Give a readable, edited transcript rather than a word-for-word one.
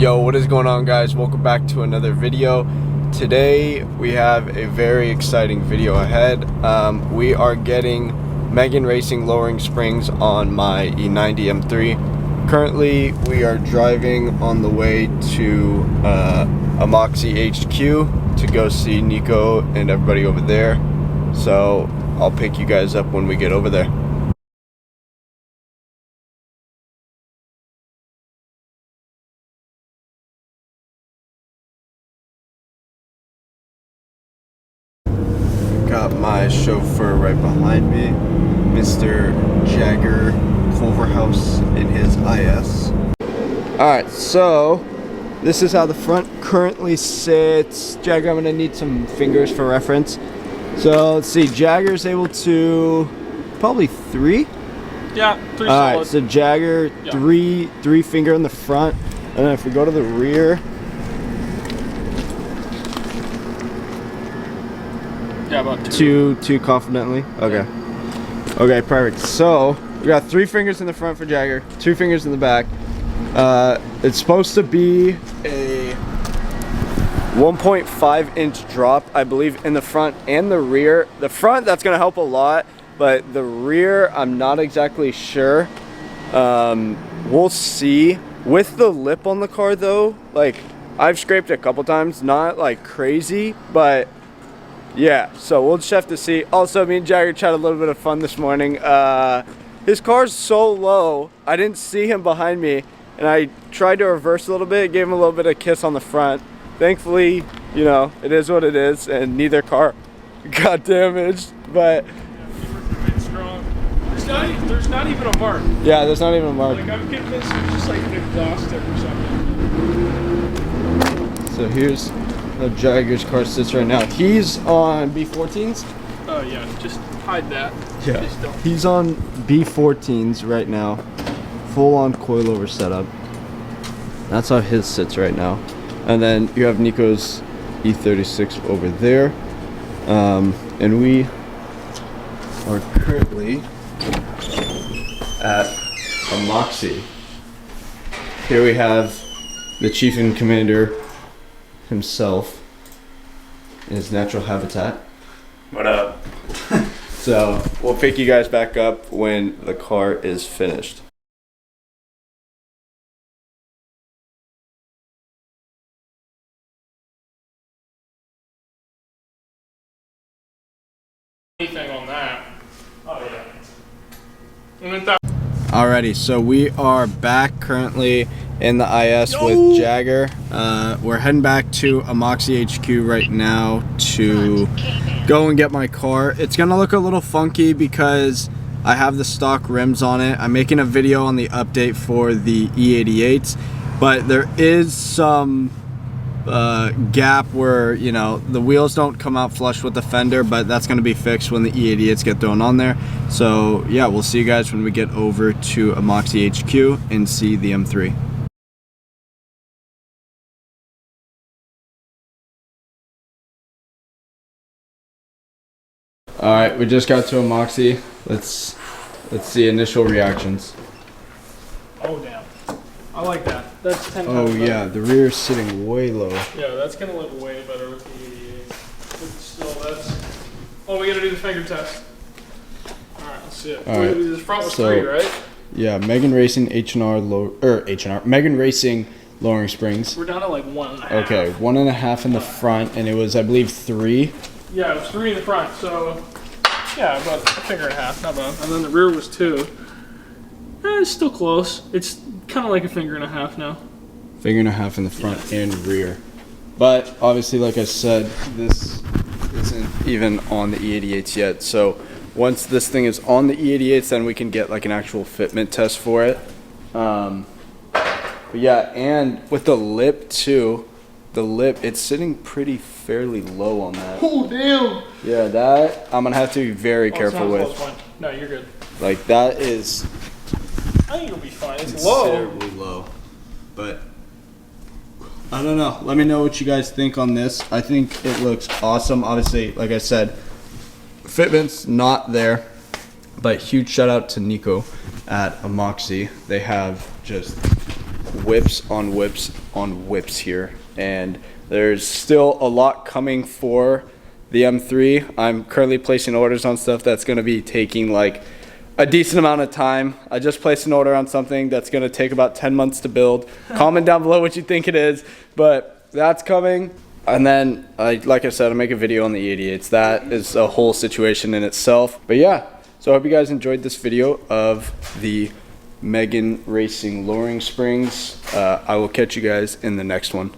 Yo, what is going on, guys? Welcome back to another video. Today we have a very exciting video ahead. We are getting Megan Racing lowering springs on my E90 M3. Currently we are driving on the way to Amoxie HQ to go see Nico and everybody over there. So I'll pick you guys up when we get over there. Got my chauffeur right behind me, Mr. Jagger Culverhouse in his IS. Alright, so this is how the front currently sits. Jagger, I'm gonna need some fingers for reference. So let's see, Jagger's able to probably three. Yeah, three solid. Alright, so Jagger, yeah. three finger in the front, and then if we go to the rear. Yeah, about two. Two confidently. Okay. Okay, perfect. So we got 3 fingers in the front for Jagger, 2 fingers in the back. It's supposed to be a 1.5 inch drop, I believe, in the front and the rear. The front, that's gonna help a lot, but the rear, I'm not exactly sure. We'll see. With the lip on the car though, like I've scraped it a couple times, not like crazy, but yeah, so we'll just have to see. Also, me and Jagger had a little bit of fun this morning. His car's so low, I didn't see him behind me, and I tried to reverse a little bit, gave him a little bit of kiss on the front. Thankfully, you know, it is what it is, and neither car got damaged, but... There's not even a mark. Yeah, there's not even a mark. Like, I'm convinced it's just like an exhaust tip or something. So here's how Jagger's car sits right now. He's on B14s? Oh yeah, just hide that. Yeah. Just don't. He's on B14s right now. Full on coilover setup. That's how his sits right now. And then you have Nico's E36 over there. And we are currently at Amoxie. Here we have the chief and commander himself in his natural habitat. What up? So we'll pick you guys back up when the car is finished. Anything on that? Oh yeah. And then that. Alrighty, so we are back currently in the IS with Jagger. We're heading back to Amoxie HQ right now to go and get my car. It's gonna look a little funky because I have the stock rims on it. I'm making a video on the update for the E88s, but there is some gap where, you know, the wheels don't come out flush with the fender, but that's going to be fixed when the E88s get thrown on there. So yeah, we'll see you guys when we get over to Amoxie HQ and see the M3. Alright, we just got to Amoxie. Let's see initial reactions. Oh damn. I like that. That's 10 Oh times yeah, the rear is sitting way low. Yeah, that's gonna look way better with the 88. But still, that's... Oh, we gotta do the finger test. Alright, let's see it. Alright, This front was so, 3, right? Yeah, Megan Racing Megan Racing lowering springs. We're down to like 1.5. Okay, 1.5 in the front, and it was, I believe, 3. Yeah, it was 3 in the front, so... Yeah, about a finger and a half, not bad. And then the rear was 2. It's still close. It's kind of like a finger and a half now. Finger and a half in the front and rear. But obviously, like I said, this isn't even on the E88s yet. So once this thing is on the E88s, then we can get like an actual fitment test for it. But yeah, and with the lip too, it's sitting pretty fairly low on that. Oh damn! Yeah, that I'm gonna have to be very careful with. No, you're good. Like that is I think it'll be fine. It's low. considerably low, but I don't know. Let me know what you guys think on this. I think it looks awesome. Obviously, like I said, fitment's not there, but huge shout out to Nico at Amoxie. They have just whips on whips on whips here, and there's still a lot coming for the M3. I'm currently placing orders on stuff that's going to be taking like a decent amount of time. I just placed an order on something that's going to take about 10 months to build. Comment down below what you think it is, but that's coming. And then, like I said, I'll make a video on the E88s. That is a whole situation in itself. But yeah, so I hope you guys enjoyed this video of the Megan Racing lowering springs. I will catch you guys in the next one.